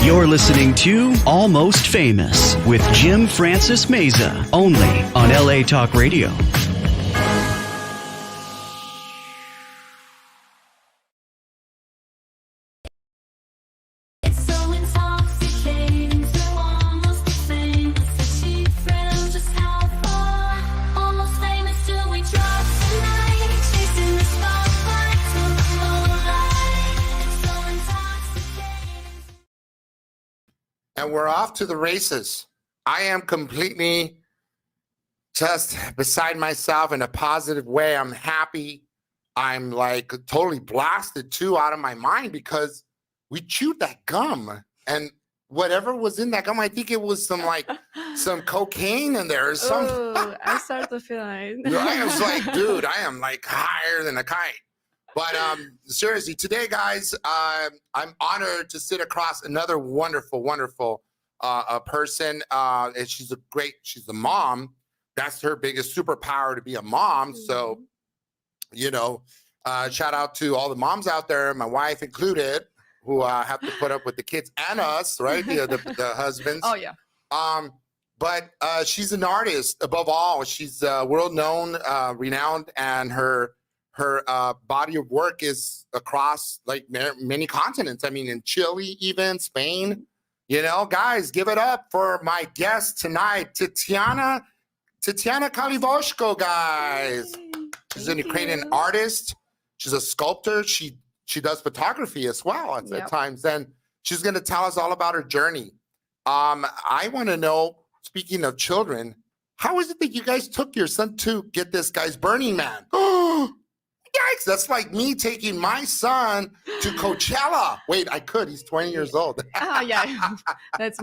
You're listening to Almost Famous with Jim Francis Meza, only on LA Talk Radio. And we're off to the races. I am completely just beside myself in a positive way. I'm happy. I'm like totally blasted too out of my mind because we chewed that gum and whatever was in that gum, I think it was some cocaine in there or something. Oh, I start to feel it. I was like, dude, I am like higher than a kite. But seriously, today, guys, I'm honored to sit across another wonderful person. And she's a mom. That's her biggest superpower, to be a mom. Mm-hmm. So, shout out to all the moms out there, my wife included, who have to put up with the kids and us, right? The husbands. Oh, yeah. But she's an artist above all. She's world known, renowned, and her body of work is across like many continents. I mean, in Chile, even Spain, guys, give it up for my guest tonight, Tatiana Kalivoshko, guys. She's an Ukrainian artist. She's a sculptor. She does photography as well at times. And she's going to tell us all about her journey. I want to know, speaking of children, how is it that you guys took your son to get this guy's Burning Man? Yikes, that's like me taking my son to Coachella. Wait, I could. He's 20 years old. Yeah. That's,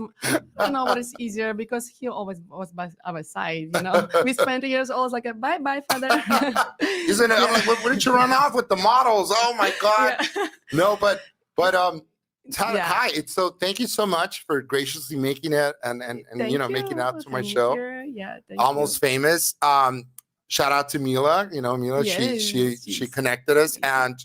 what is easier because he always was by our side, He's 20 years old. It's like, bye, father. Isn't it? I'm like, where did you run off with the models? Oh, my God. Yeah. No, but hi. So thank you so much for graciously making it and making it out to my show. Yeah, Almost Famous. Shout out to Mila. Mila, yes, she connected us, and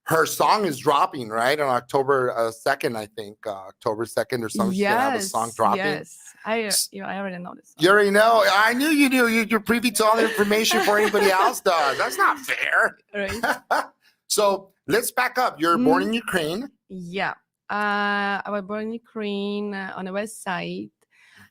her song is dropping, right? On October 2nd, I think. October 2nd or something. Yes, she's gonna have a song dropping. Yes. I already know this song. You already know. I knew you knew. You're privy to all the information before anybody else does. That's not fair. Right. So let's back up. You're born in Ukraine. Yeah. I was born in Ukraine on the west side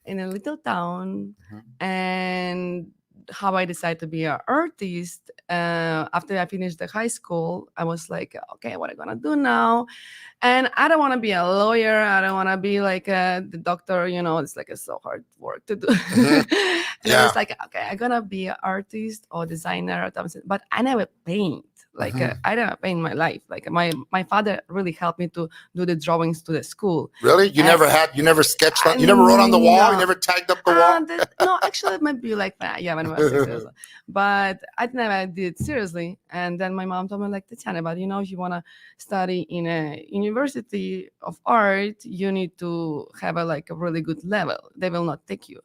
in a little town. Mm-hmm. And how I decided to be an artist, after I finished the high school, I was like, okay, what am I going to do now? And I don't want to be a lawyer. I don't want to be like the doctor, it's like it's so hard work to do. Mm-hmm. And I was like, okay, I'm going to be an artist or designer, but I never paint. Like I never paint in my life. Like my father really helped me to do the drawings to the school. Really? You never sketched on, you never wrote on the wall? No. You never tagged up the wall? No, actually it might be like that. Yeah, when I was 6 years old. But I never did it seriously. And then my mom told me like, Tatiana, but if you want to study in a university of art, you need to have a really good level. They will not take you.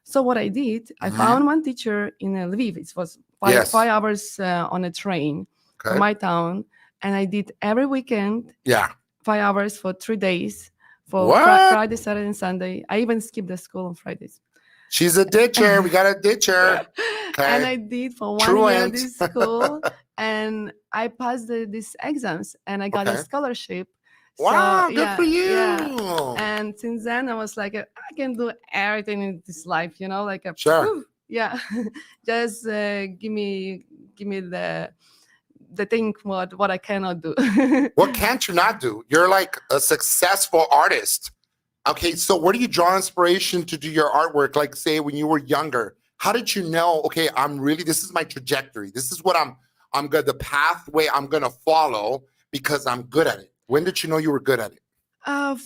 So what I did, I found one teacher in Lviv. It was 5 hours on a train. From my town, and I did every weekend. 5 hours for 3 days, for Friday, Saturday, and Sunday. I even skipped the school on Fridays. She's a ditcher. We got a ditcher. Okay. And I did for 1 year this school, and I passed these exams, and I got a scholarship. Wow, so, good for you. Yeah. And since then, I was like, I can do everything in this life, Sure. Yeah, just give me the thing what I cannot do. What can't you not do? You're like a successful artist. Okay, so where do you draw inspiration to do your artwork? Like say when you were younger, how did you know, okay, this is my trajectory. This is what I'm good, the pathway I'm gonna follow because I'm good at it. When did you know you were good at it?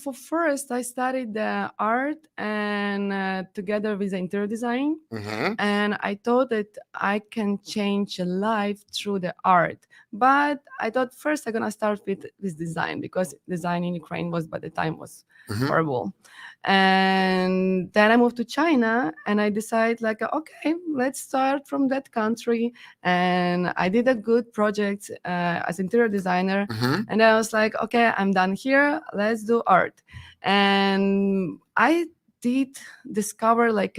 For first, I studied art and together with interior design. Mm-hmm. And I thought that I can change a life through the art. But I thought first I'm going to start with design because design in Ukraine by the time was horrible. And then I moved to China and I decided okay, let's start from that country. And I did a good project as interior designer. Mm-hmm. And I was like, okay, I'm done here. Let's do art. And I did discover like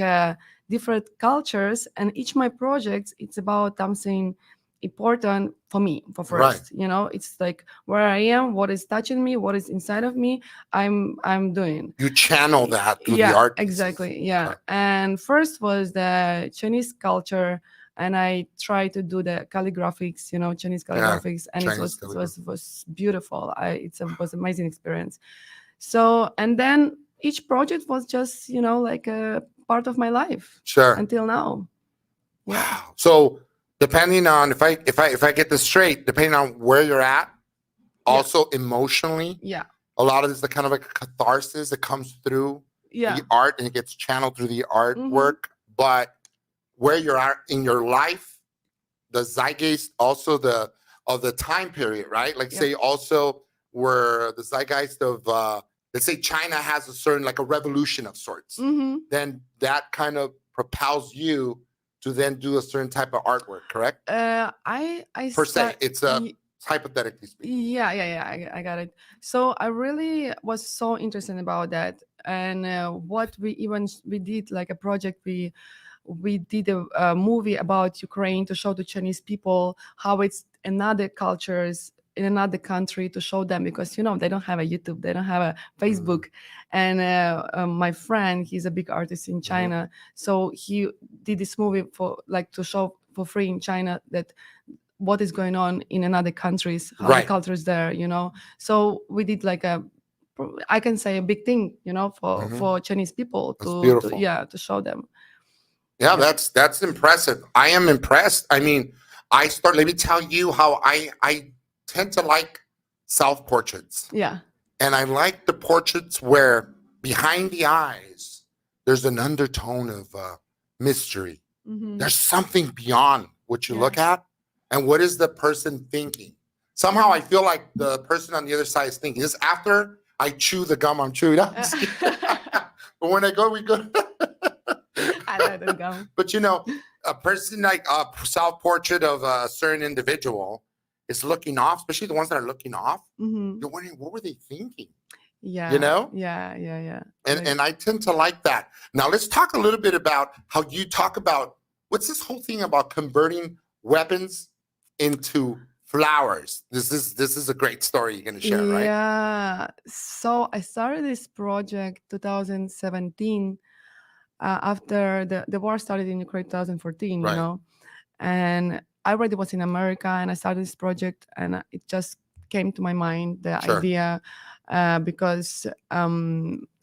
different cultures, and each my projects, it's about something important for me for Right. first. It's like where I am, what is touching me, what is inside of me, I'm doing. You channel that through the Yeah, art pieces. exactly. Yeah. Okay. And first was the Chinese culture, and I tried to do the calligraphics, Chinese Yeah, calligraphics, and Chinese it was calligraphy. was beautiful. Was amazing experience. So, and then each project was just like a part of my life Sure. until now. Yeah. Wow. So depending on if I get this straight, depending on where you're at, also emotionally, Yeah. a lot of this is kind of like a catharsis that comes through Yeah. the art, and it gets channeled through the Mhm. artwork. But where you're at in your life, the zeitgeist, also of the time period, right? Like Yep. say also where the zeitgeist of let's say China has a certain like a revolution of sorts, Mhm. then that kind of propels you to then do a certain type of artwork, correct? I Per se, start. it's hypothetically speaking. Yeah. I got it. So I really was so interested about that, and what we did like a project. We did a movie about Ukraine to show the Chinese people how it's another cultures in another country, to show them, because they don't have a YouTube, they don't have a Facebook. And my friend, he's a big artist in China, so he did this movie for like to show for free in China that what is going on in another countries, how the Right. culture is there. So we did like I can say a big thing, for Chinese people That's to beautiful. to show them. Yeah, Yeah. that's impressive. I am impressed. I mean, let me tell you how I tend to like self-portraits. Yeah. And I like the portraits where behind the eyes there's an undertone of mystery. Mhm. There's something beyond what you Yeah. look at, and what is the person thinking. Somehow I feel like the person on the other side is thinking this after I chew the gum I'm chewing. I'm just kidding. But when we go. I let it go. But a person like a self-portrait of a certain individual is looking off, especially the ones that are looking off. Mhm. You're wondering, what were they thinking? Yeah. Yeah. And I tend to like that. Now let's talk a little bit about how you talk about what's this whole thing about converting weapons into flowers. This is a great story you're going to share, right? Yeah. So I started this project 2017, after the war started in Ukraine 2014. Right. And I already was in America, and I started this project, and it just came to my mind, the Sure. idea, because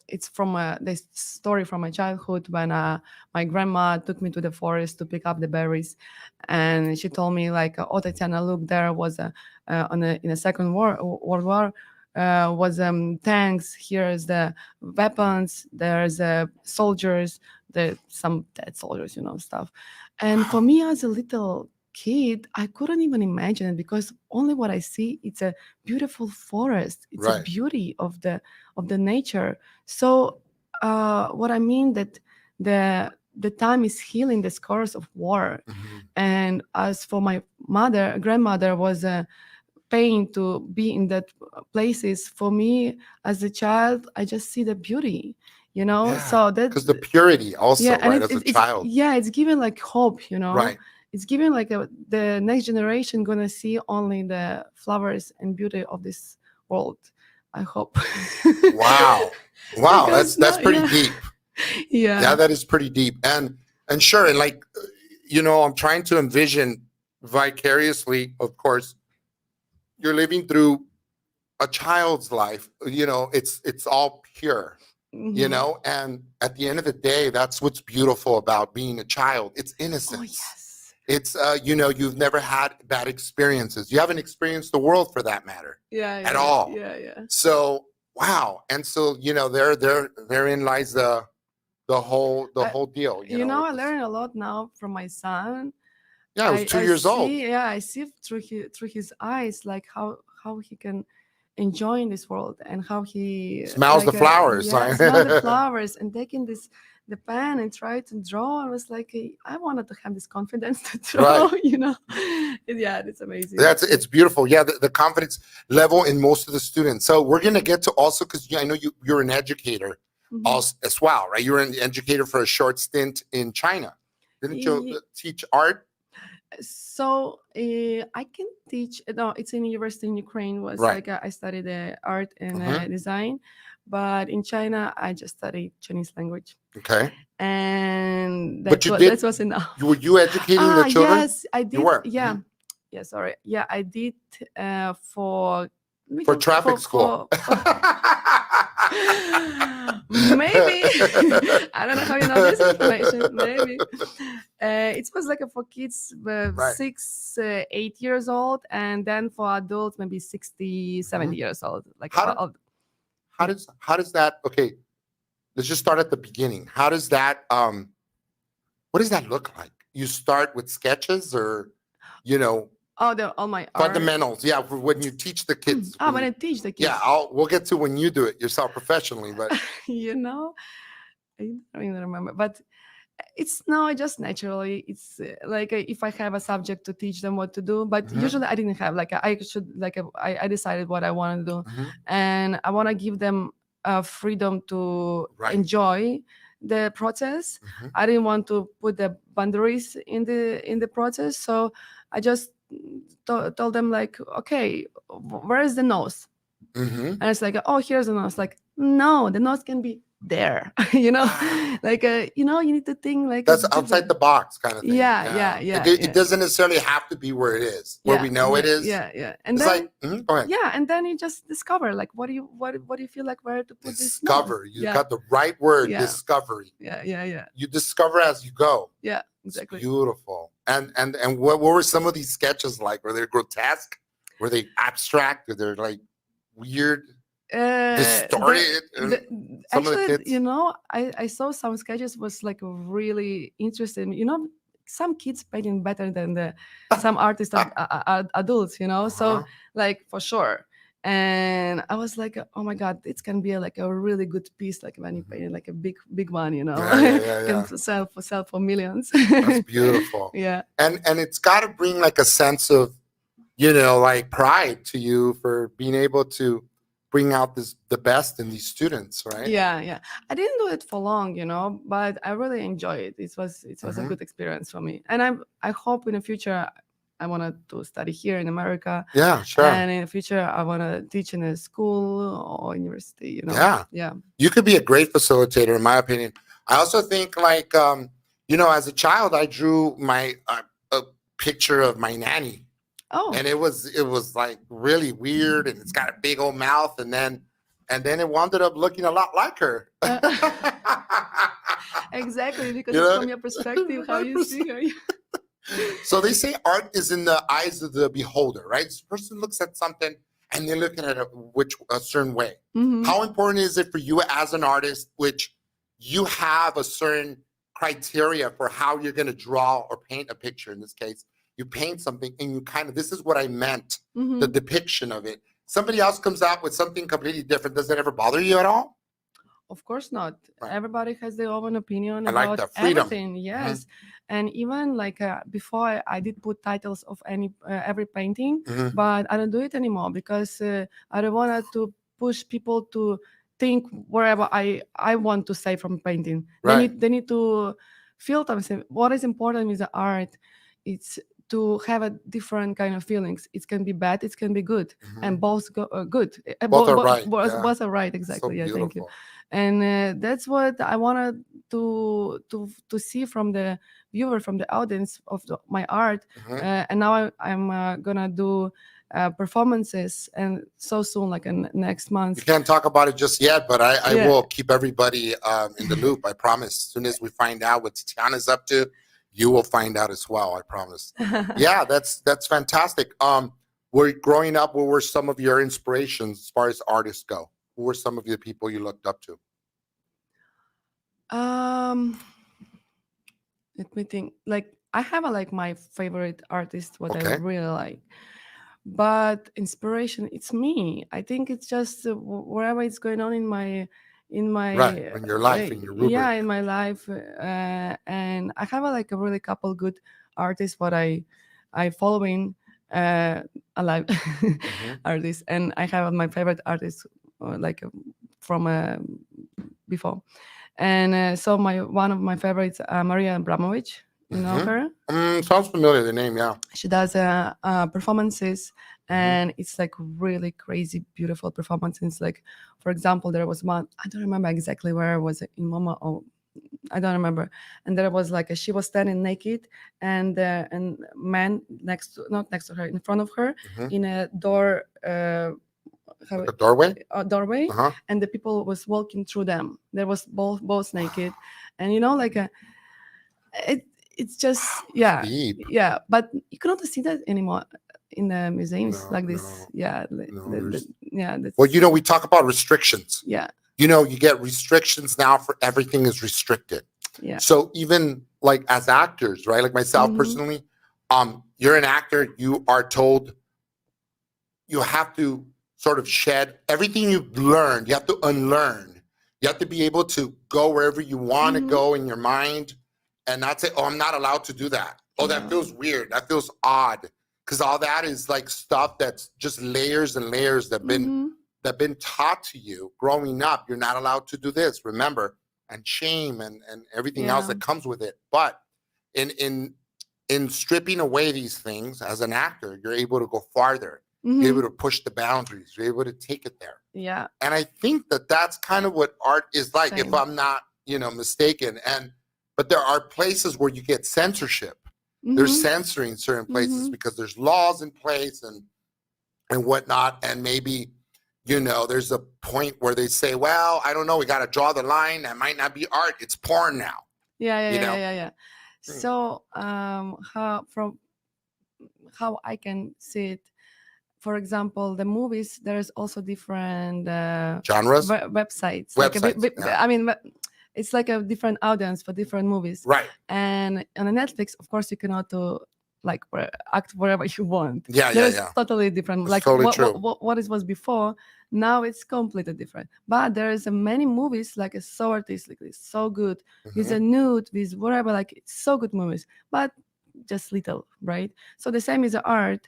it's from this story from my childhood, when my grandma took me to the forest to pick up the berries, and she told me like, "Oh, Tatiana, look, there was in the Second World War." Was tanks, here's the weapons, there's soldiers, there's some dead soldiers, stuff. And for me as a little kid, I couldn't even imagine it, because only what I see, it's a beautiful forest, it's a Right. beauty of the nature. So what I mean, that the time is healing the scars of war. And as for my grandmother was paying to be in that places, for me as a child, I just see the beauty, Yeah, so that, because the purity also, yeah, and right, as a child. it's giving like hope, Right. it's giving like the next generation gonna see only the flowers and beauty of this world, I hope. Wow. Wow, Because that's pretty yeah. deep. Yeah. Yeah, that is pretty deep. And sure, and like I'm trying to envision vicariously, of course, you're living through a child's life. It's all pure. Mhm. And at the end of the day, that's what's beautiful about being a child. It's innocence. Oh yes. It's you've never had bad experiences. You haven't experienced the world for that matter. Yeah. At all. Yeah. So wow. And so therein lies the whole deal. I learn a lot now from my son. Yeah, I was 2 years old. I see through his eyes, like how he can enjoying this world and how he Smells the flowers. yeah, smell the flowers and taking this the pen and try to draw. I was like, I wanted to have this confidence to draw, Right. you know. Yeah, it's amazing. It's beautiful. Yeah, the confidence level in most of the students. So we're gonna get to also because I know you're an educator Mhm. also as well, right? You were an educator for a short stint in China. Didn't you Ye- teach art? So I can teach. No, it's in university in Ukraine. Was Right. like I studied art and Mhm. design, but in China I just studied Chinese language, Okay. and But that's you what did. that was enough. Were you educating the children? Yes, I did. You were. Yeah, Mhm. yeah. Sorry. Yeah, I did for For traffic school. maybe I don't know how you know this information. Maybe it was like for kids Right. 6 8 years old, and then for adults maybe 60 70 Mhm. years old, like How do- how does that, okay, let's just start at the beginning. How does that what does that look like? You start with sketches or, you know, all my art. fundamentals. Yeah, for when you teach the kids. When I teach the kids. Yeah, we'll get to when you do it yourself professionally, but You know, I don't even remember, but it's no, just naturally. It's like if I have a subject to teach them what to do, but Mhm. usually I didn't have like I should like I decided what I want to do, Mhm. and I want to give them freedom to Right. enjoy the process. Mhm. I didn't want to put the boundaries in the process, so I just told them like, okay, where is the nose? Mhm. And it's like, oh, here's the nose. Like, no, the nose can be there. You know, Wow. like you know, you need to think like That's outside the box kind of thing. Yeah. It doesn't necessarily have to be where it is, where we know it is. Yeah. And It's then like, go ahead. yeah, and then you just discover like what do you feel like where to put this nose? Discover. You Yeah, got the right word, Yeah. discovery. yeah. You discover as you go. Yeah, It's exactly. beautiful. And what were some of these sketches like? Were they grotesque? Were they abstract? Were they like weird, distorted? Some of the Actually, kids. you know, I saw some sketches was like really interesting. You know, some kids painting better than the some artists are adults. You know, so Uh-huh. like for sure. And I was like, oh my god, it can be like a really good piece, like when you paint like a big one, you know, Yeah. can sell for millions. That's beautiful. Yeah. And it's got to bring like a sense of, you know, like pride to you for being able to bring out the best in these students, right? Yeah. I didn't do it for long, you know, but I really enjoy it. It was a Mhm. good experience for me, and I hope in the future I wanted to study here in America, Yeah, sure. and in the future I want to teach in a school or university. You know, Yeah. You could be a great facilitator, in my opinion. I also think, like, you know, as a child, I drew my a picture of my nanny, Oh, and it was like really weird, and it's got a big old mouth, and then it wound up looking a lot like her. exactly, because You it's know? from your perspective how you see her. So they say art is in the eyes of the beholder, right? So the person looks at something and they're looking at it a certain way. Mhm. How important is it for you as an artist, which you have a certain criteria for how you're going to draw or paint a picture? In this case, you paint something and you kind of, this is what I meant, Mhm. the depiction of it. Somebody else comes out with something completely different. Does it ever bother you at all? Of course not. Right. Everybody has their own opinion I like about that freedom. everything. Yes, and even like before, I did put titles of every painting, Mhm. but I don't do it anymore because I don't want to push people to think wherever I want to say from painting. Right. They need to feel something. What is important with the art, it's to have a different kind of feelings. It can be bad, it can be good, and both good. Both are right. Yeah. Both are right. So Exactly. Yeah. Thank you. beautiful. And that's what I wanted to see from the viewer, from the audience of my art. Mhm. And now I'm gonna do performances, and so soon, like in next You month. can't talk about it just yet, but I Yeah. will keep everybody in the loop. I promise. As soon as we find out what Tatiana's up to, you will find out as well. I promise. Yeah, that's fantastic. Were growing up, what were some of your inspirations as far as artists go? Who were some of the people you looked up to? Let me think. Like I have like my favorite artist, what I Okay. really like. but inspiration, it's me. I think it's just wherever it's going on in my Right. In your life, in your yeah, rubric. in my life, and I have like a really couple good artists what I following, alive Hmm. artists, and I have my favorite artists, like from before. And so my one of my favorites, Maria Abramovich. You know Hmm. her? Sounds familiar, the name, yeah. She does performances, Hmm. and it's like really crazy, beautiful performances. Like, for example, there was one, I don't remember exactly where was it, in Moma, or I don't remember. And there was like she was standing naked, and man next to, not next to her, in front of her, Hmm. in a door. Like a doorway. A doorway, Uh huh. and the people was walking through them. There was both naked, and like it it's just, It's yeah, deep. yeah, but you cannot see that anymore in the museums No, like this. no, Yeah, no. There's yeah, well, that's, we talk about restrictions. yeah, You get restrictions now for everything is restricted. yeah. So even like as actors, right? Like myself Hmm. personally, you're an actor. You are told you have to sort of shed everything you've learned. You have to unlearn. You have to be able to go wherever you want to Hmm. go in your mind, and not say, "Oh, I'm not allowed to do that." Oh, that No. feels weird. That feels odd, because all that is like stuff that's just layers and layers Hmm. that been taught to you growing up. You're not allowed to do this. Remember, and shame and everything else Yeah. that comes with it. But in in in stripping away these things as an actor, you're able to go farther. You're able Hmm. to push the boundaries. You're able to take it there. Yeah. And I think that that's kind of what art is like, if Same. I'm not, mistaken. But there are places where you get censorship. They're Hmm. censoring certain places Hmm. because there's laws in place and whatnot. And maybe, there's a point where they say, well, I don't know, we got to draw the line. That might not be art. It's porn now, Yeah, yeah, you yeah, know? yeah, yeah, yeah. Mm. So how I can see it, for example, the movies, there's also different Genres, websites, like websites. Yeah. I mean, it's like a different audience for different movies. Right. And on the Netflix, of course, you cannot do like act wherever you want. Yeah, yeah, There's yeah. totally different. It's Like totally true. what it was before, now it's completely different. But there is many movies like so artistically, so good, with Hmm. a nude, with whatever, like it's so good movies, but just little, right? So the same is the art.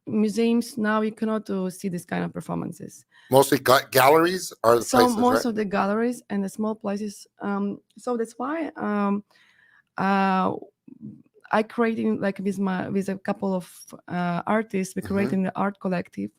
Museums now you cannot see this kind of performances. Mostly galleries are the So places, right? most of the galleries and the small places. So that's why uh, I creating like with a couple of artists. We Hmm. creating the art collective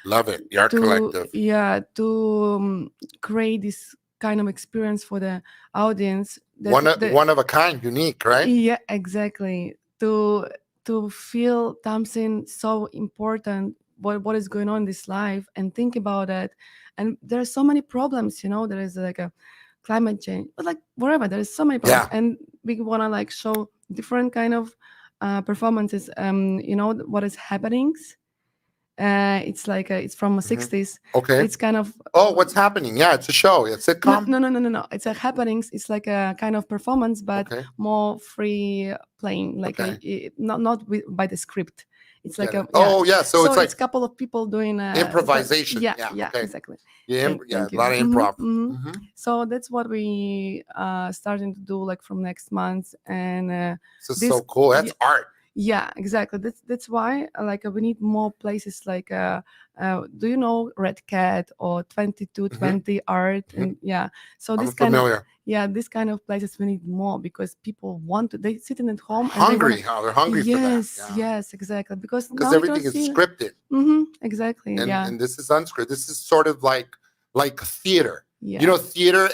Love it. The art to, collective. yeah, to create this kind of experience for the audience that One of a kind, unique, right? yeah, exactly. To feel something so important, what is going on in this life, and think about it. And there are so many problems, there is like a climate change, but like wherever there is so many problems, Yeah. and we want to like show different kind of performances. What is happenings. It's like it's from the Hmm. 60s. Okay. It's kind of Oh, what's happening? Yeah, it's a show. It's a no, sitcom. no, no, no, no, no. It's a happenings. It's like a kind of performance, but Okay. more free playing. Like Okay. not by the script. It's like Get it. yeah. Oh, yeah. So So it's it's like a couple of people doing improvisation. yeah, Yeah. yeah, Okay. exactly. Yeah. Yeah. Thank A you. lot of improv. Hmm. So that's what we starting to do like from next month, and This is this so cool. That's yeah, art. yeah, exactly. That's why like we need more places like do you know Red Cat or Hmm. 2220 art, Hmm. and yeah. So I'm this kind of, familiar. yeah, this kind of places we need more, because people want to, they sitting at home and they want Hungry. to, How they're hungry for that. yes, Yeah. yes, exactly, because Because now you everything cannot is see. scripted, Exactly, and yeah, and this is unscripted. This is sort of like theater. yeah, Theater.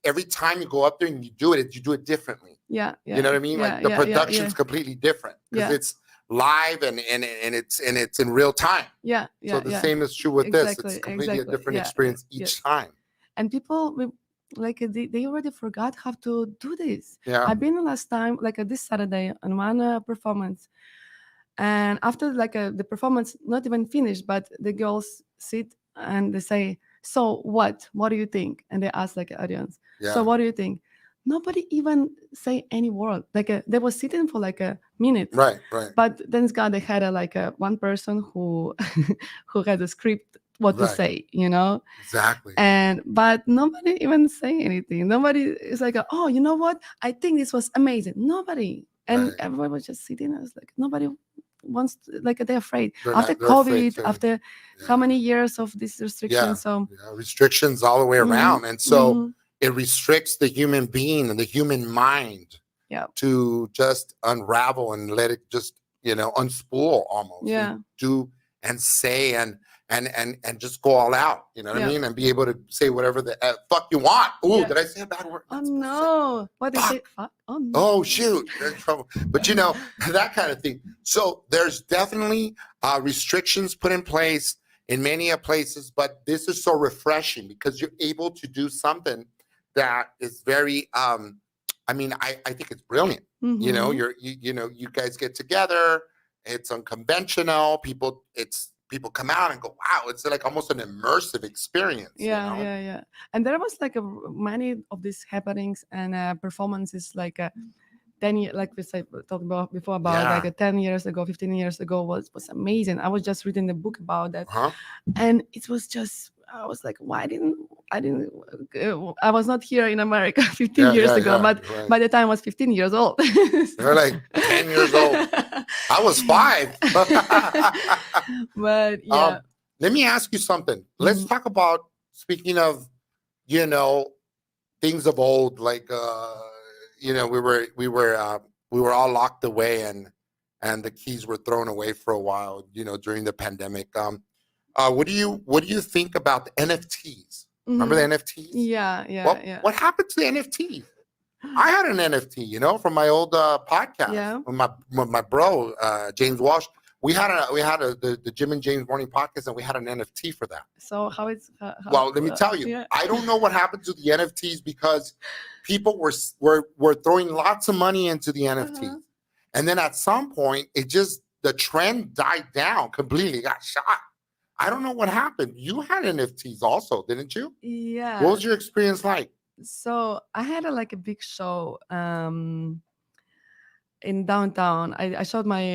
Every time you go up there and you do it differently. yeah, You yeah, know what I mean? yeah, Like the yeah, yeah, yeah, production's completely different because yeah, it's live and it's in real time. yeah, So yeah, the yeah, same is true with this. It's exactly, completely a exactly, different yeah, yeah, experience each yes. time. And people like they already forgot how to do this. Yeah. I've been last time like this Saturday on one performance, and after like the performance not even finished, but the girls sit and they say, so what do you think? And they ask like audience, so Yeah. what do you think? nobody even say any word. Like they was sitting for like a minute. Right. But then God, they had one person who who had a script what to Right. say, you know. Exactly. But nobody even say anything. Nobody is like, oh, you know what? I think this was amazing. Nobody, and Right. everyone was just sitting. I was like, nobody wants to, like they're afraid They're after not. They're afraid COVID, to. after how many years of this restriction. Yeah. So Restrictions all the way around, and so mhm. it restricts the human being and the human mind Yeah, to just unravel and let it just unspool almost. yeah, And do and say and just go all out. You know what I yeah. mean? And be able to say whatever the fuck you want. Ooh, Yeah. did I say a bad word? Oh Not supposed to say. no! What they Fuck. say? Fuck. Oh no! Oh shoot, you're in trouble. But that kind of thing. So there's definitely restrictions put in place in many places, but this is so refreshing because you're able to do something that is very I think it's brilliant. Mhm. You guys get together, it's unconventional, people come out and go, wow, it's like almost an immersive experience. Yeah, yeah, yeah. And there was like many of these happenings and performances like 10 years, like we said, talked about before about Yeah. like 10 years ago, 15 years ago was amazing. I was just reading the book about that, Huh? and it was just I was like, why didn't I was not here in America 15 years ago, but right. by the time I was 15 years old. They're like 10 years old. I was 5. But yeah. Let me ask you something. Let's talk about, speaking of, things of old, like we were all locked away and the keys were thrown away for a while, during the pandemic. What do you think about the NFTs? Remember the NFTs? Yeah, yeah. What happened to the NFTs? I had an NFT, from my old podcast. Yeah. With my bro James Walsh. We had the Jim and James Morning Podcast, and we had an NFT for that. So how it's well, let me tell you, yeah. I don't know what happened to the NFTs because people were throwing lots of money into the NFTs, and then at some point, the trend died down completely, got shot. I don't know what happened. You had NFTs also, didn't you? Yeah. What was your experience like? So I had a big show in downtown. I showed my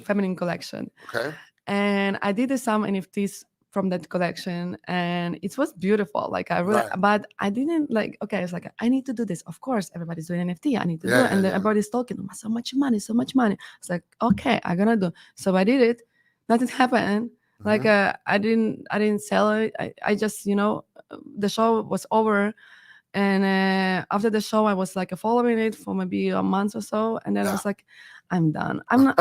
feminine collection. Okay. And I did some NFTs from that collection, and it was beautiful. Like I really, but I didn't like. Okay, it's like I need to do this. Of course, everybody's doing NFT. I need to do it, and everybody's talking. So much money, so much money. It's like, okay, I'm gonna do. So I did it. Nothing happened. Like I didn't sell it. I just the show was over. And after the show, I was like following it for maybe a month or so, and then I was like, "I'm done. I'm not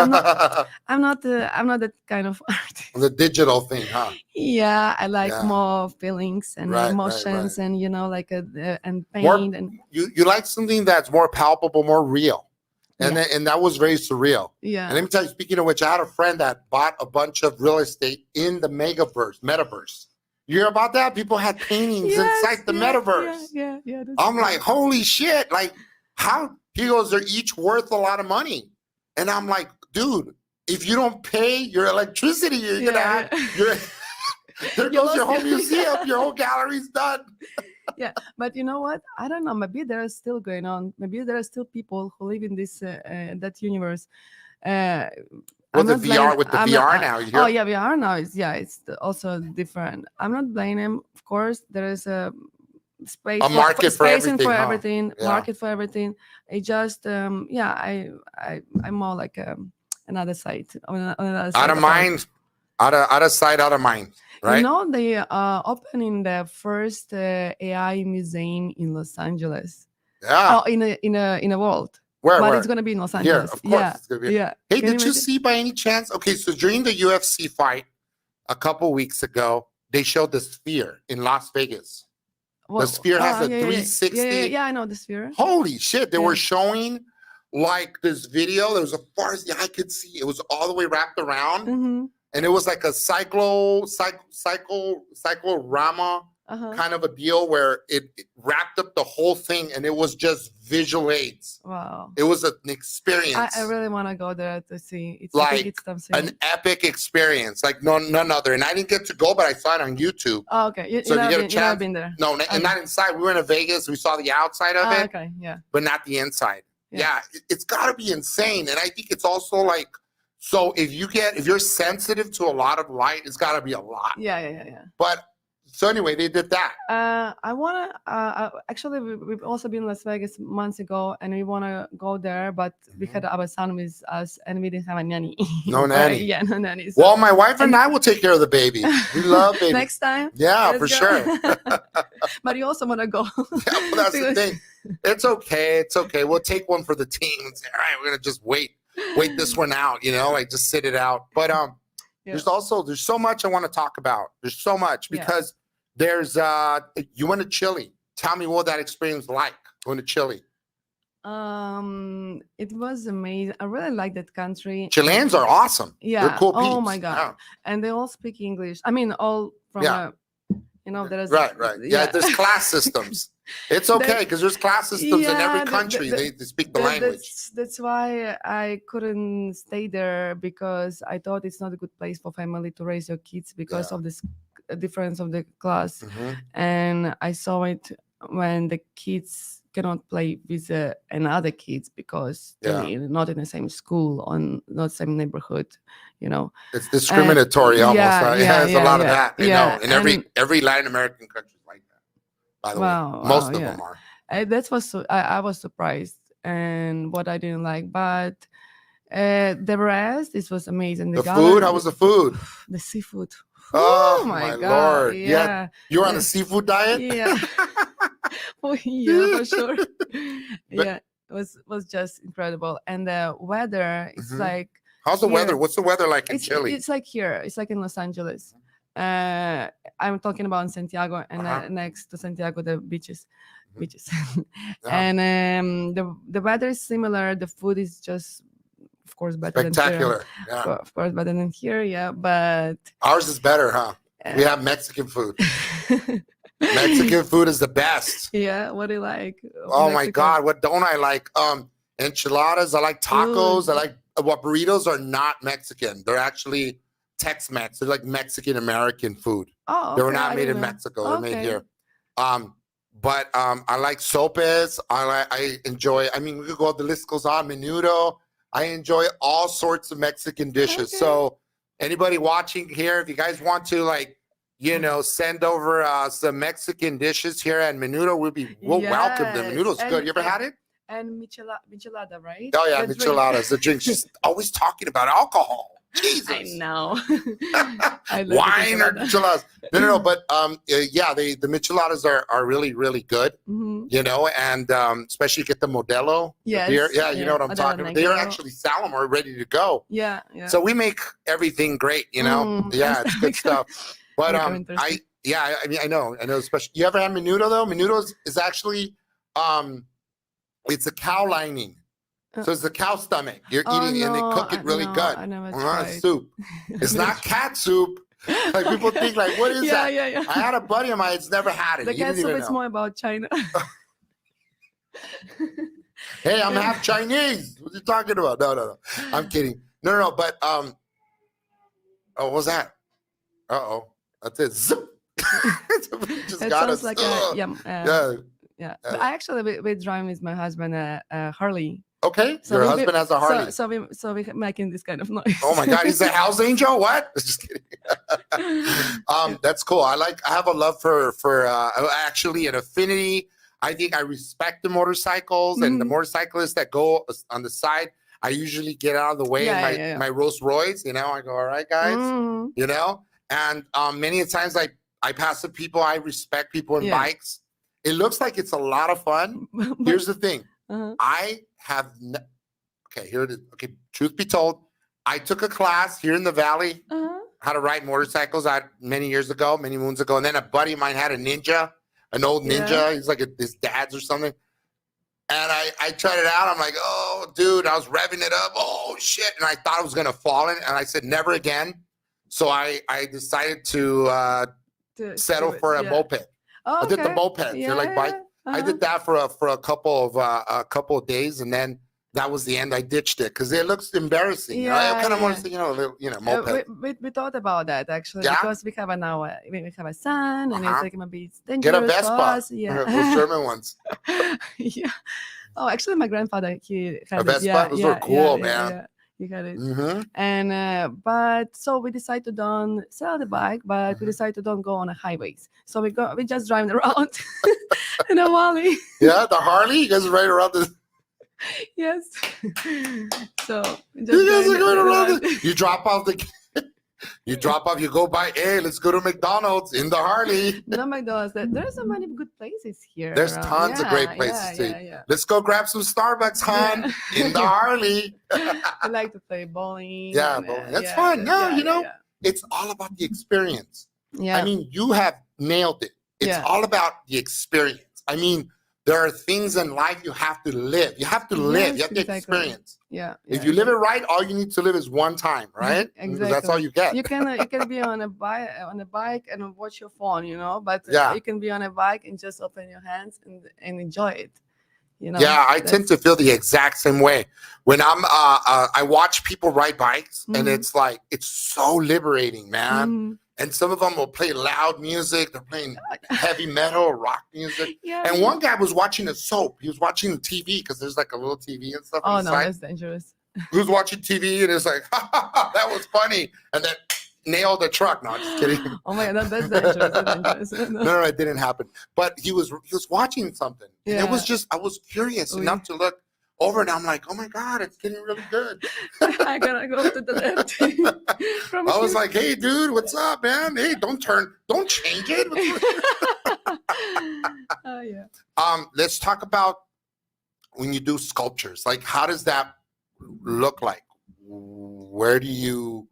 that kind of artist." The digital thing, huh? Yeah, I like more feelings and emotions, and and pain. And you like something that's more palpable, more real, and that was very surreal. Yeah. And let me tell you, speaking of which, I had a friend that bought a bunch of real estate in the metaverse. You hear about that? People had paintings inside the metaverse. Yeah. I'm like, holy shit! Like, how? He goes, they're each worth a lot of money, and I'm like, dude, if you don't pay your electricity, you're gonna have there goes your whole museum, your whole gallery's done. Yeah, but you know what? I don't know. Maybe there is still going on. Maybe there are still people who live in this that universe. With the VR now. Oh yeah, VR now is it's also different. I'm not blaming them. Of course, there is a space, market for everything. Market for everything. It just I'm more like another side. On another side out of mind, out of sight, out of mind. Right? They are opening the first AI museum in Los Angeles. Yeah. Oh, in a world. Where? It's going to be in Los Angeles. Of course. Yeah. Hey, did you see by any chance? Okay, so during the UFC fight a couple weeks ago, they showed the Sphere in Las Vegas. The Sphere has a 360. Yeah, I know the Sphere. Holy shit. They were showing like this video that was as far as the eye could see. It was all the way wrapped around. Mm-hmm. And it was like a cyclorama kind of a deal where it wrapped up the whole thing, and it was just visual aids. Wow. It was an experience. I really want to go there to see. I think Like it's an epic experience, like none other. And I didn't get to go, but I saw it on YouTube. Oh, okay. So if you get a You've chance, been there. No, and not inside. We were in Vegas. We saw the outside of it, Okay, yeah. but not the inside. Yeah, it's got to be insane. And I think it's also like, so if you're sensitive to a lot of light, it's got to be a lot. Yeah. But so anyway, they did that. I wanna actually we've also been in Las Vegas months ago, and we wanna go there, but we had our son with us, and we didn't have a nanny. No nanny. Yeah, no nanny. So. Well, my wife and I will take care of the baby. We love baby. Next time. Yeah, Let's for go. sure. But you also wanna go. Yeah, well, that's the thing. It's okay. It's okay. We'll take one for the team and say, all right, we're gonna just wait this one out. Like just sit it out. But there's so much I want to talk about. There's so much because there's you went to Chile. Tell me what that experience like going to Chile. It was amazing. I really like that country. Chileans are awesome. Yeah. They're cool peeps. Oh my god. Yeah. And they all speak English. I mean, all from there's right. Yeah, there's class systems. It's okay because there's class systems in every country. They speak the language. That's why I couldn't stay there, because I thought it's not a good place for family to raise your kids because of this difference of the class. And I saw it when the kids cannot play with another kids because they're not in the same school, on not same neighborhood. It's discriminatory almost. It has a lot of that. In every Latin American country like that. By the way, most of them are. That was I was surprised, and what I didn't like, but the rest, this was amazing. The food, how was the food? The seafood. Oh my God. Lord! Yeah, you were on the seafood diet. Yeah. Yeah, for sure. It was just incredible, and the weather is like. How's the weather? What's the weather like in Chile? It's like here. It's like in Los Angeles. I'm talking about in Santiago, and next to Santiago, the beaches. And the weather is similar. The food is just, of course, better spectacular. Than here. Of course, better than here. Yeah, but ours is better, huh? We have Mexican food. Mexican food is the best. Yeah, what do you like? Oh my God, what don't I like? Enchiladas. I like tacos. I like burritos are not Mexican. They're actually Tex-Mex. They're like Mexican American food. Oh, okay. They were not made in Mexico. They're made here. But I like sopes. I enjoy. I mean, we could go. The list goes on. Menudo. I enjoy all sorts of Mexican dishes. Okay. So anybody watching here, if you guys want to send over some Mexican dishes here at Menudo, we'll welcome them. Menudo's good. You ever had it? And michelada, right? Oh yeah, micheladas. The drink. She's always talking about alcohol. Jesus. I know. Wine or micheladas. No. But the micheladas are really, really good. And especially get the Modelo. Yes. Beer. Yeah, you know what I'm talking about. They're actually selling or ready to go. Yeah. So we make everything great, Yeah, it's good stuff. But I know. Especially, you ever had menudo though? Menudo is actually it's a cow lining. So it's the cow stomach. You're eating and they cook it really good. I never tried. Soup. It's not cat soup. Like people think what is that? Yeah. I had a buddy of mine that's never had it. The cat soup is more about China. Hey, I'm half Chinese. What are you talking about? No. I'm kidding. No. But what was that? That's it. Zip. Just it got sounds like yeah. But I actually we driving with my husband Harley. Okay, so your husband has a Harley. So we making this kind of noise. Oh my God, he's a house angel. What? Just kidding. That's cool. I have a love for actually an affinity. I think I respect the motorcycles and the motorcyclists that go on the side. I usually get out of the way in my Rolls Royce. I go, all right, guys. And many times I pass the people. I respect people in bikes. It looks like it's a lot of fun. Here's the thing. I have here it is. Okay, truth be told, I took a class here in the Valley how to ride motorcycles many moons ago. And then a buddy of mine had an old Ninja. He's like his dad's or something. And I tried it out. I'm like, oh, dude, I was revving it up. Oh, shit. And I thought I was going to fall in. And I said, never again. So I decided to settle for a moped. Oh, I did the okay. mopeds. Yeah, They're like bike. I uh-huh. did that for a couple of days, and then that was the end. I ditched it because it looks embarrassing. I Yeah, kind of want yeah. to say, We, moped. we thought about that actually Yeah. because we have a now we have a son and it's Uh-huh. like maybe it's Get a dangerous for Vespa. us. Yeah. Those German ones. Yeah. Oh, actually, my grandfather he A had it. Vespa. Yeah, Those are yeah, yeah, cool, yeah, man. yeah. He had it. Mm-hmm. And but so we decided to don't sell the bike, but we Mhm. decided to don't go on the highways. So we just driving around in a valley. Yeah, the Harley. You guys are right around the. Yes. So we just You guys are going around around. the. You drop off the. You drop off. You go by. Hey, let's go to McDonald's in the Harley. No McDonald's. There's so many good places here. There's around. tons of great Yeah, places to eat. yeah. Let's go grab some Starbucks, hon, in the Harley. I like to play bowling. Yeah, and, bowling. That's yeah, fun. No, yeah. it's all about the experience. Yeah. I mean, you have nailed it. It's Yeah. all about the experience. I mean, there are things in life you have to live. You have to live. You Yes, have to exactly. experience. Yeah. If you live it right, all you need to live is one time, right? Because that's all you get. You can be on a bike and watch your phone, but Yeah. you can be on a bike and just open your hands and enjoy it. Yeah, I tend to feel the exact same way. When I watch people ride bikes, and Mhm. it's like it's so liberating, man. Mhm. And some of them will play loud music. They're playing heavy metal or rock music. Yeah. And one guy was watching a soap. He was watching TV because there's like a little TV and stuff. Oh on the no, side. that's dangerous. He was watching TV and it's like, that was funny. And then nailed the truck. No, I'm just kidding. Oh my god, that's dangerous. That's dangerous. No, it didn't happen. But he was watching something. And it was just, I was curious enough to look over and I'm like, oh my God, it's getting really good. I gotta go to the left. From I was here. like, hey, dude, what's up, man? Hey, don't change it. Oh yeah. Let's talk about when you do sculptures. Like, how does that look like? Where do you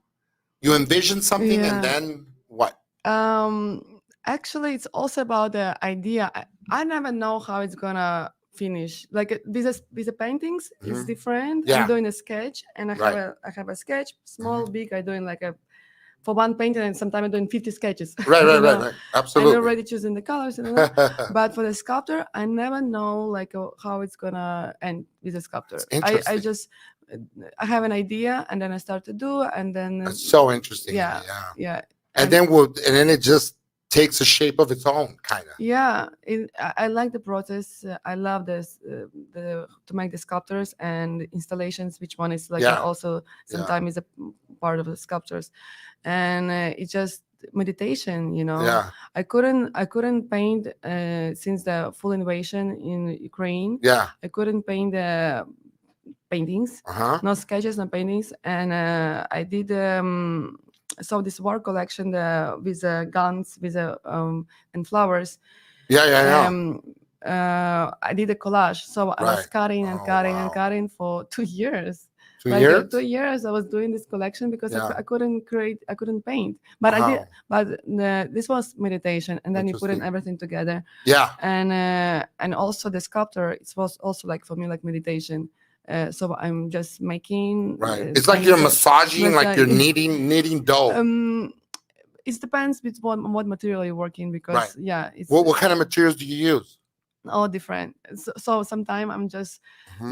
envision something Yeah. and then what? Actually, it's also about the idea. I never know how it's gonna finish. Like with the paintings, it's Mhm. different. Yeah. I'm doing a sketch, and I have a sketch, small, big. I'm doing like for one painting, and sometimes I'm doing 50 sketches. Right. I'm Absolutely. already choosing the colors, but for the sculptor, I never know like how it's gonna end with the sculptor. I have an idea, and then I start to do, and then That's so interesting. yeah. And then it just takes a shape of its own, kind of. Yeah, I like the process. I love this to make the sculptures and installations. Which one is like also sometimes is a part of the sculptures, and it's just meditation. Yeah. I couldn't paint since the full invasion in Ukraine. Yeah. I couldn't paint the paintings, no sketches, no paintings, and I did. So this war collection with guns with and flowers. I did a collage, so I was cutting and cutting for 2 years. 2 years? 2 years I was doing this collection because I couldn't paint, but I did. But this was meditation, and then you put in everything together. Yeah. And also the sculptor, it was also like for me like meditation. So I'm just making. It's like you're massaging, like you're kneading dough. It depends with what material you're working because it's what kind of materials do you use? All different. So sometimes I'm just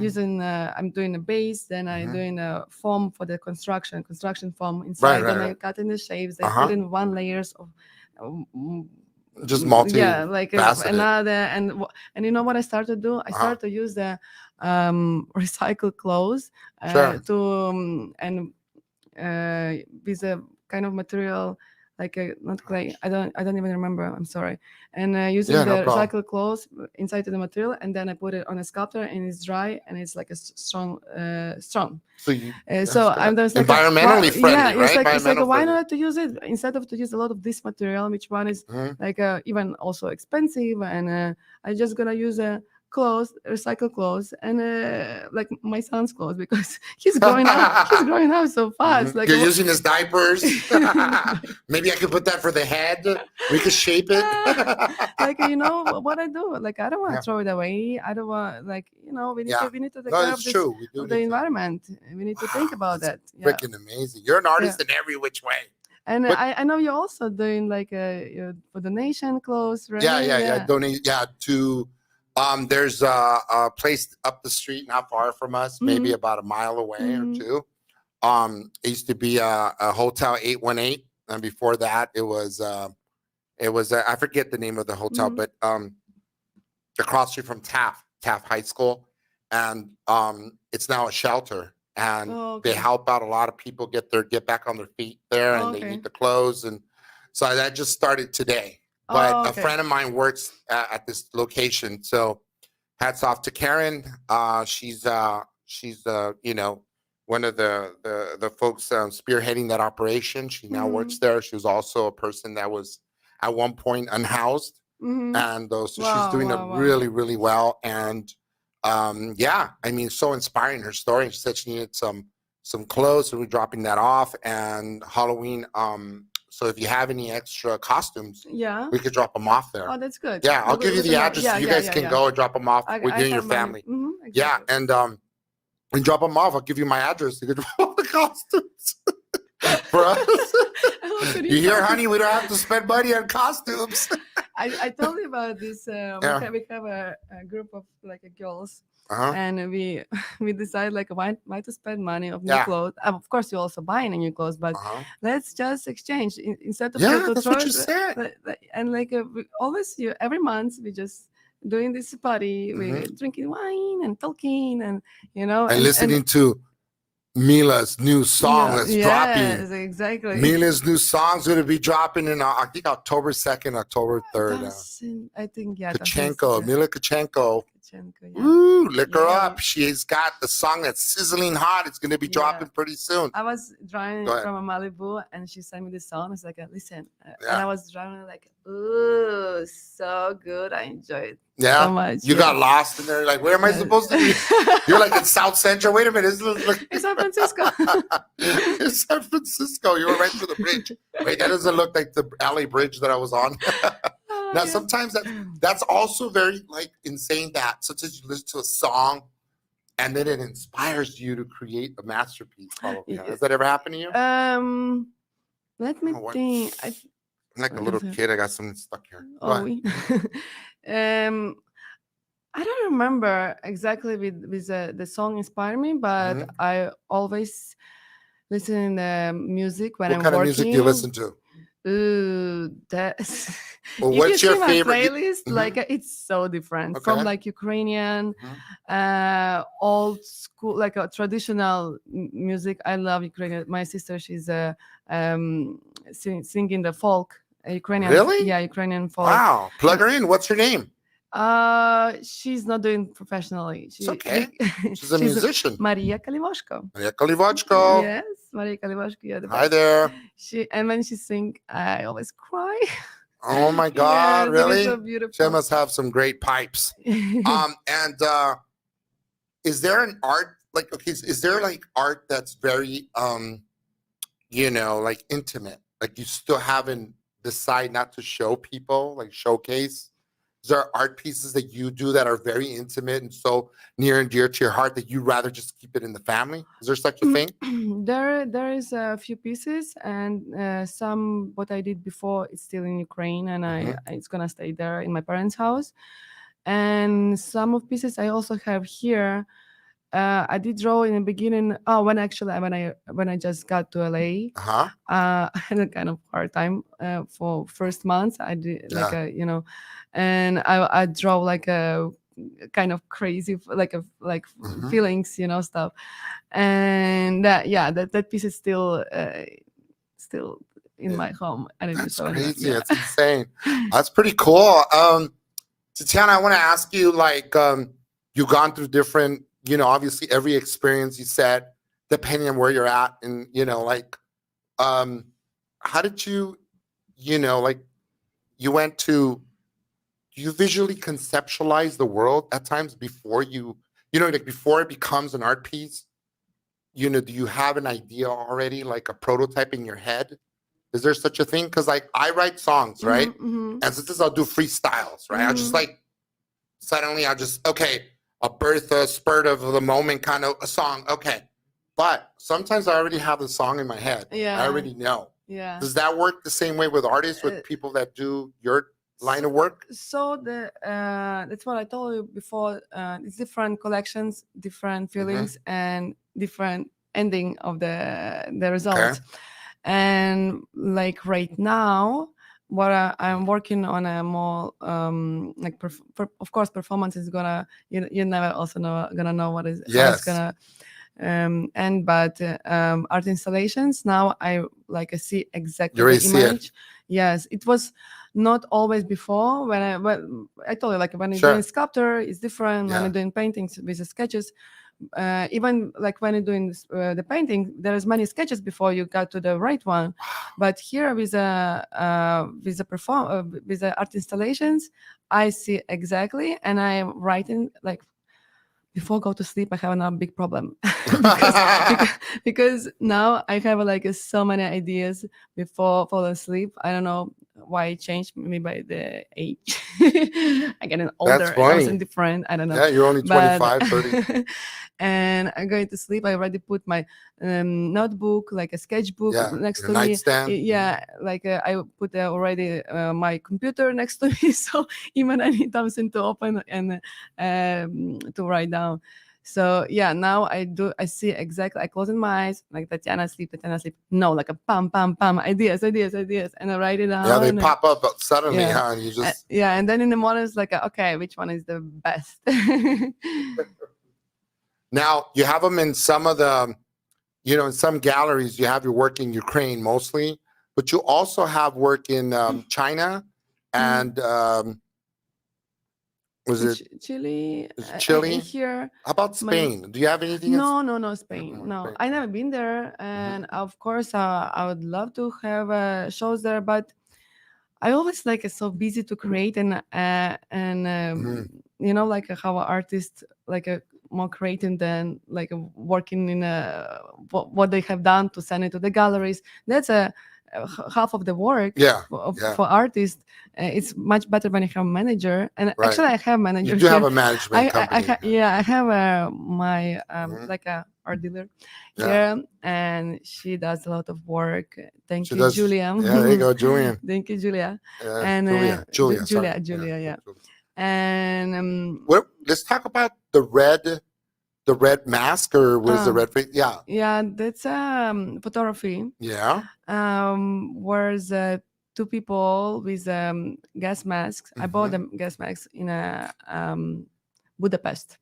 using. I'm doing a base, then I'm doing a foam for the construction foam inside. Then I cut in the shapes. I put in 1 layers of. Just multi. Yeah, like another, and you know what I started to do? I started to use the recycled clothes to with a kind of material like not clay. I don't even remember. I'm sorry. And using the recycled clothes inside of the material, and then I put it on a sculptor, and it's dry, and it's like a strong. So I'm just like environmentally friendly, right? It's like why not to use it instead of to use a lot of this material, which one is like even also expensive, and I just gonna use a recycled clothes, and like my son's clothes because he's growing up. He's growing up so fast. Like you're using his diapers. Maybe I could put that for the head. We could shape it. Like what I do. Like I don't want to throw it away. I don't want we need to take care of the environment. We need to think about that. Freaking amazing. You're an artist in every which way. And But I know you're also doing like for donation clothes, right? yeah. Donate, to. There's a place up the street, not far from us, maybe Mhm. about a mile away or Mhm. two. It used to be a Hotel 818, and before that, it was I forget the name of the hotel, Mhm. but across the street from Taft High School, and it's now a shelter, and Oh, they okay. help out a lot of people get back on their feet there, Oh, and they okay. need the clothes, and so that just started today. But Oh, a okay. friend of mine works at this location, so hats off to Karen. She's one of the folks spearheading that operation. She now works Mhm. there. She was also a person that was at one point unhoused, Mhm. and so she's Wow, doing it wow, wow. really, really well. And yeah, I mean, so inspiring, her story. She said she needed some clothes, so we're dropping that off. And Halloween, so if you have any extra costumes, Yeah. we could drop them off there. Oh, that's good. Yeah, I'll give you Let me the know. address Yeah, so you yeah, guys yeah, can yeah. go and drop them off with I you and your have my. family. Yeah, Exactly. and drop them off. I'll give you my address. You can drop off the costumes for us. Oh, could You hear, tell me? honey? We don't have to spend money on costumes. I told you about this. Yeah. We have a group of like girls, Uh-huh. and we we decide like why to spend money of new Yeah. clothes. Of course, you also buying a new clothes, but Uh-huh. let's just exchange instead of Yeah, to that's throw what you it. said. And like we always, every month we just doing this party. We Mhm. drinking wine and talking, and And listening to Mila's new song yeah, that's dropping. yes, exactly. Mila's new song's going to be dropping in, I think, October 2nd, October 3rd. I think yeah, Kachenko, Mila Kachenko. Kachenko, yeah. Woo, look her Yeah. up. She's got the song that's sizzling hot. It's going to be dropping pretty soon. I was driving Go ahead. from Malibu, and she sent me the song. It's like, listen, and Yeah. I was driving like, ooh, so good. I enjoyed it Yeah. so much. You got lost in there. Like, where am I supposed to be? You're like in South Central. Wait a minute. It's San Francisco. It's San Francisco. You were right through the bridge. Wait, that doesn't look like the LA bridge that I was on. Now, sometimes that's also very like insane that sometimes you listen to a song and then it inspires you to create a masterpiece. Probably. Has that ever happened to you? Let me think. I'm like a little kid. I got something stuck here. Go Oh, ahead. I don't remember exactly with the song inspired me, but Mhm. I always listen to music when What I'm kind working. of music do you listen to? Ooh, that's Well, if what's you your see my favorite? playlist, like it's so different from Okay. like Ukrainian, Mhm. old school, like a traditional music. I love Ukrainian. My sister, she's singing the folk, Ukrainian. Really? Yeah, Ukrainian folk. Wow. Plug her in. What's her name? She's not doing professionally. It's okay. She's a she's musician. Maria Kalivoshko. Maria Kalivochko. Yes, Maria Kalivoshko. Yeah, the Hi best. there. And when she sing, I always cry. Oh my God! Yes, it Really? is so beautiful. She must have some great pipes. And is there an art like okay? Is there like art that's very like intimate? Like you still haven't decided not to show people, like showcase? Is there art pieces that you do that are very intimate and so near and dear to your heart that you'd rather just keep it in the family? Is there such a thing? There is a few pieces, and some what I did before is still in Ukraine, and it's gonna stay there in my parents' house. And some of pieces I also have here. I did draw in the beginning. Oh, when I just got to LA, I had a kind of hard time for first months. I did like and I draw like a kind of crazy feelings, stuff. And that piece is still in my home. And That's crazy. That's insane. That's pretty cool. Tatiana, I want to ask you, like, you've gone through different, obviously every experience you said, depending on where you're at, and how did you, you went to, do you visually conceptualize the world at times before like before it becomes an art piece? Do you have an idea already, like a prototype in your head? Is there such a thing? Because like I write songs, right? And sometimes I'll do freestyles, right? I'll just like suddenly I'll birth a spurt of the moment kind of a song. Okay. But sometimes I already have the song in my head. Yeah. I already know. Yeah. Does that work the same way with artists, with people that do your line of work? So that's what I told you before. It's different collections, different feelings, and different ending of the results. And like right now, what I'm working on a more like of course performance is gonna you never also gonna know what is how it's gonna and but art installations now I see exactly the image. Yes, it was not always before when I told you like when you're doing sculpture it's different. When you're doing paintings with the sketches, even like when you're doing the painting, there's many sketches before you got to the right one. But here with the art installations, I see exactly, and I'm writing like before go to sleep. I have another big problem because now I have so many ideas before falling asleep. I don't know why it changed me by the age. I getting older. That's funny. I wasn't different. I don't know. Yeah, you're only 25, 30. And I'm going to sleep. I already put my notebook, like a sketchbook next to nightstand. me. Yeah, I put already my computer next to me. So even I need something to open and to write down. So yeah, now I see exactly. I close my eyes, like Tatiana sleep. No, like a pam, pam, pam, ideas, and I write it down. Yeah, they pop up suddenly, huh? And you just and then in the morning it's like, okay, which one is the best? Now you have them in some of the, in some galleries you have your work in Ukraine mostly, but you also have work in China and was it Chile? Chile? Here. How about Spain? Do you have anything? No, Spain. No, I never been there, and of course, I would love to have shows there, but I always it's so busy to create and like how an artist more creative than working in what they have done to send it to the galleries. That's half of the work for artists. It's much better when you have a manager, and actually I have a manager. You do have a management company. I have my like a art dealer here, and she does a lot of work. Thank you, Julia. Yeah, there you go, Julian. Thank you, Julia. And Julia, yeah. And let's talk about the red mask, or was the red face? Yeah, that's photography. Yeah. Whereas two people with gas masks. I bought them gas masks in Budapest.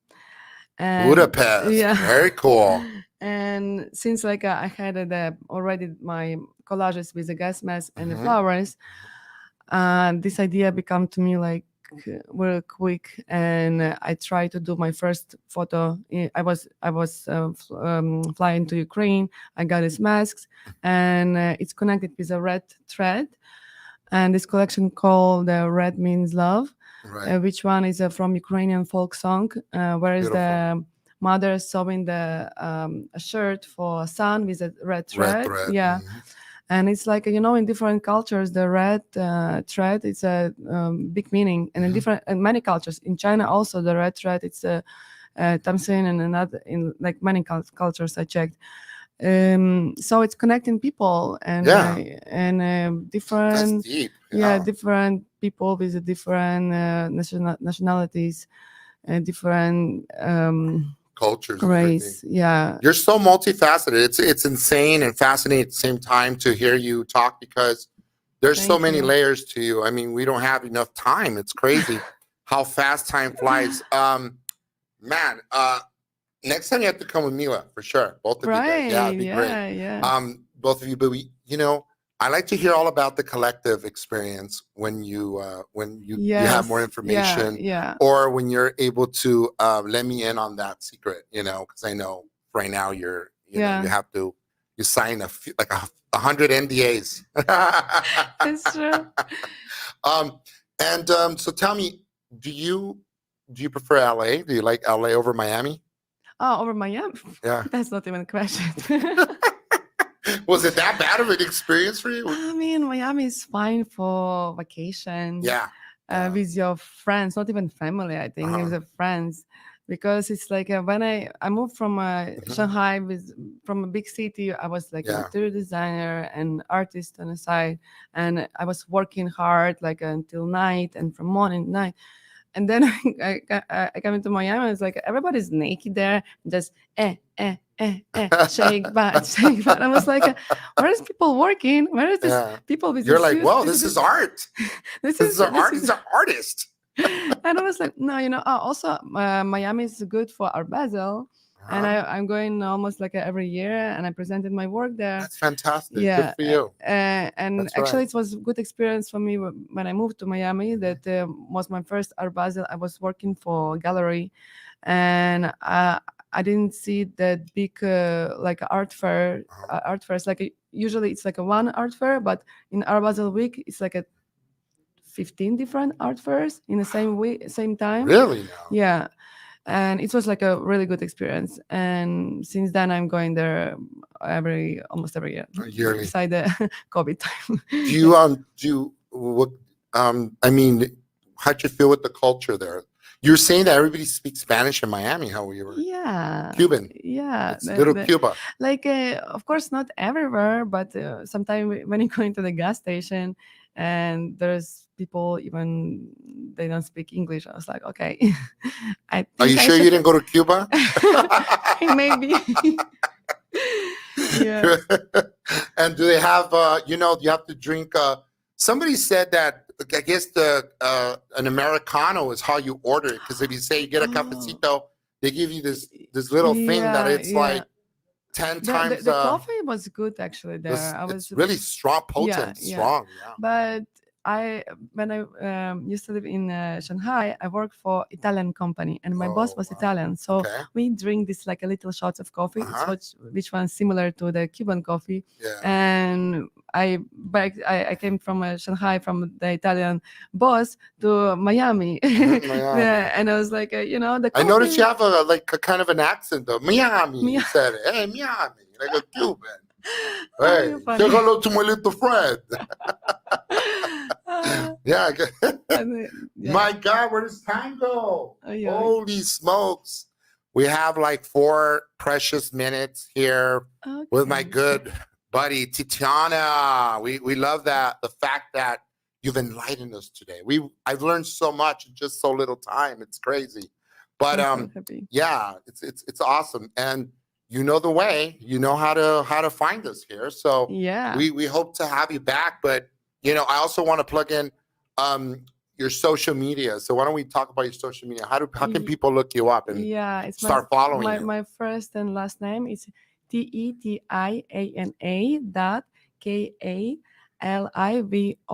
Budapest. Yeah. Very cool. And since I had already my collages with the gas mask and the flowers, this idea became to me very quick, and I tried to do my first photo. I was flying to Ukraine. I got these masks, and it's connected with a red thread. And this collection called "Red Means Love," which one is from Ukrainian folk song, where is the mother sewing a shirt for a son with a red thread. Yeah. And it's in different cultures, the red thread, it's a big meaning. And in many cultures, in China also, the red thread, it's something, and another in many cultures I checked. So it's connecting people and different. That's deep. Different people with different nationalities and different cultures, race. Yeah, you're so multifaceted. It's insane and fascinating at the same time to hear you talk, because there's so many layers to you. I mean, we don't have enough time. It's crazy how fast time flies. Man, next time you have to come with Mila for sure. Both of you guys. Yeah, it'd be great. Yeah. Both of you, but I like to hear all about the collective experience when you have more information, or when you're able to let me in on that secret, because I know right now you sign a 100 NDAs. It's true. So tell me, do you prefer LA? Do you like LA over Miami? Oh, over Miami? Yeah. That's not even a question. Was it that bad of an experience for you? I mean, Miami is fine for vacation. Yeah. With your friends, not even family, I think. With your friends. because it's like when I moved from Shanghai from a big city. I was like an Yeah. interior designer and artist on the side, and I was working hard like until night and from morning to night. And then I come into Miami, and it's like everybody's naked there, just shake back, shake back. I was like, where is people working? Where is this Yeah. people with You're the like, suits? whoa, this is art. This This is an art. is He's an artist. and I was like, no, also Miami is good for Art Basel, and Uh-huh. I'm going almost like every year, and I presented my work there. That's fantastic. Yeah, Good for you. and That's actually, right. it was a good experience for me when I moved to Miami. That was my first Art Basel. I was working for a gallery, and I didn't see that big like art fair. Uh-huh. Art fairs like usually it's like a one art fair, but in Art Basel week it's like a 15 different art fairs in the same week, same time. Really now? Yeah, and it was like a really good experience. And since then, I'm going there almost every year, Yearly. beside the COVID time. I mean, how'd you feel with the culture there? You're saying that everybody speaks Spanish in Miami. How we were Yeah, Cuban. yeah. It's little Cuba. Like, of course, not everywhere, but sometimes when you go into the gas station and there's people even they don't speak English, I was like, okay, I Are you think I sure you should- didn't go to Cuba? Maybe. Yeah. And do they have you have to drink somebody said that I guess an Americano is how you order it, because if you say you get a cafecito, they give you this little thing that it's like 10 times The coffee was good actually there. it's really strong, potent, strong. Yeah. But when I used to live in Shanghai, I worked for Italian company, and my boss was wow. Italian. So Okay. we drink this like a little shots of coffee, Uh-huh. which one's similar to the Cuban coffee. Yeah. And I came from Shanghai from the Italian boss to Miami. Miami. Yeah, and I was like, the I noticed coffee- you have a kind of an accent though. Miami. You Miami. said it. Hey, Miami. Like a Cuban. Oh, Hey, you're say funny. hello to my little friend. Yeah. Yeah. My God, where does time go? Oh, yeah. Holy smokes. We have like 4 precious minutes here with my Okay. good buddy Titiana. We love that. The fact that you've enlightened us today. I've learned so much in just so little time. It's crazy. But I'm so happy. yeah, it's awesome. And you know the way. You know how to find us here. So Yeah. we hope to have you back. But I also want to plug in your social media. So why don't we talk about your social media? How can people look you up and Yeah, it's start following you? my first and last name is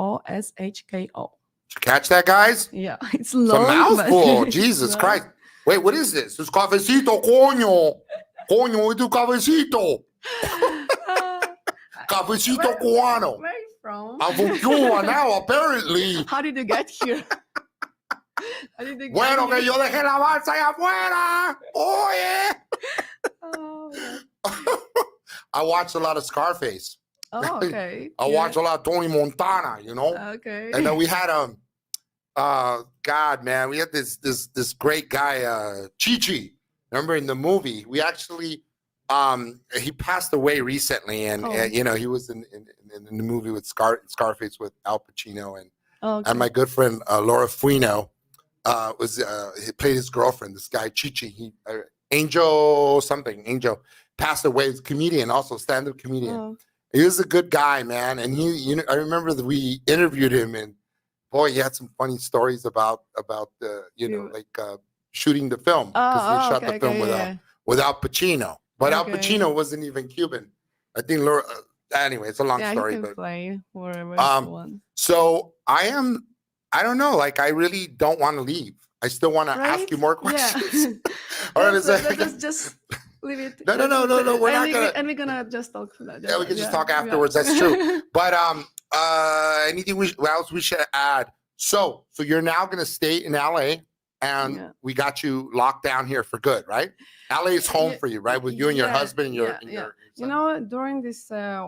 TETIANA.KALIVOSHKO. Did you catch that, guys? Yeah, it's It's a long. but mouthful. it's Jesus long. Christ. Wait, what is this? It's cafecito, coño. Coño, es tu cafecito. Cafecito Where- cubano. Where are you from? I'm from Cuba now, apparently. How did you get here? How did you get Bueno, que here? yo dejé la balsa allá afuera. Oye. Oh, yeah. I watched a lot of Scarface. Oh, okay. I watched a lot of Tony Montana, Okay. And then we had God, man, we had this great guy, Chi-Chi. Remember in the movie? We actually he passed away recently, and he was in the movie with Scarface with Al Pacino and my good friend Laura Fuino he played his girlfriend. This guy Chi-Chi, Angel passed away. He's a comedian, also stand-up comedian. Oh. He was a good guy, man, and I remember that we interviewed him, and boy, he had some funny stories about the shooting the film, because he shot the film with Al Pacino, but Al Pacino wasn't even Cuban. I think Laura. Anyway, it's a long story, you can but play wherever you want. so I don't know. Like, I really don't want to leave. I still want to ask you more questions. Yeah. Or Let's just leave it. No. We're not gonna. And we're gonna just talk. Yeah, we can just talk afterwards. That's true. But anything else we should add? So you're now gonna stay in LA, and Yeah. we got you locked down here for good, right? LA is home Yeah, for you, right? With you and your yeah, husband and your, yeah, and yeah. your You son. know, during this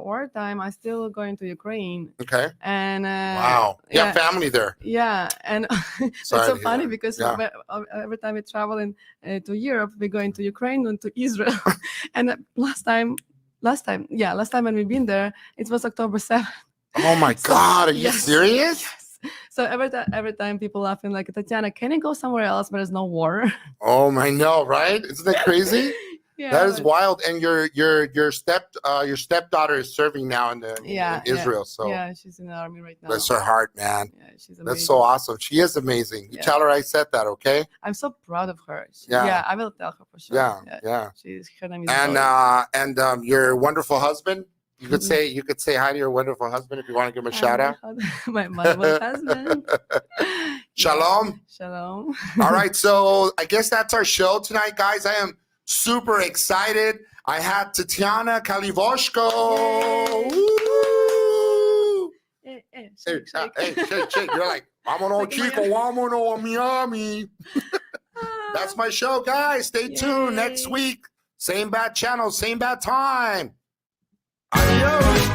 wartime, I still going to Ukraine, Okay. and Wow. You have family there. yeah, and it's Sorry so to hear funny that. because Yeah. every time we travel to Europe, we're going to Ukraine and to Israel. And last time when we've been there, it was October 7th. Oh my So, God. Are you yes, serious? yes. So every time people laughing like, Tatiana, can you go somewhere else where there's no war? Oh my, no, right? Isn't that crazy? Yeah, That is but- wild. And your stepdaughter is serving now in Israel. So yeah, she's in the army right now. bless her heart, man. Yeah, she's amazing. That's so awesome. She is amazing. You Yeah. tell her I said that, okay? I'm so proud of her. Yeah. I will tell her for sure. Yeah. Her name is And your wonderful husband. You could say hi to your wonderful husband if you want to give him a shout out. My wonderful husband. Shalom. Yeah. Shalom. All right, so I guess that's our show tonight, guys. I am super excited. I had Tatiana Kalivoshko. Woo! Hey, Hey, shake, shake. shake. You're like, vámonos, Like chico, vámonos, Miami. That's my show, guys. Stay tuned next Yay. week. Same bad channel, same bad time. Adios.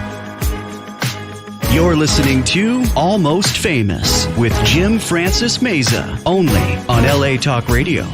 You're listening to Almost Famous with Jim Francis Meza, only on LA Talk Radio.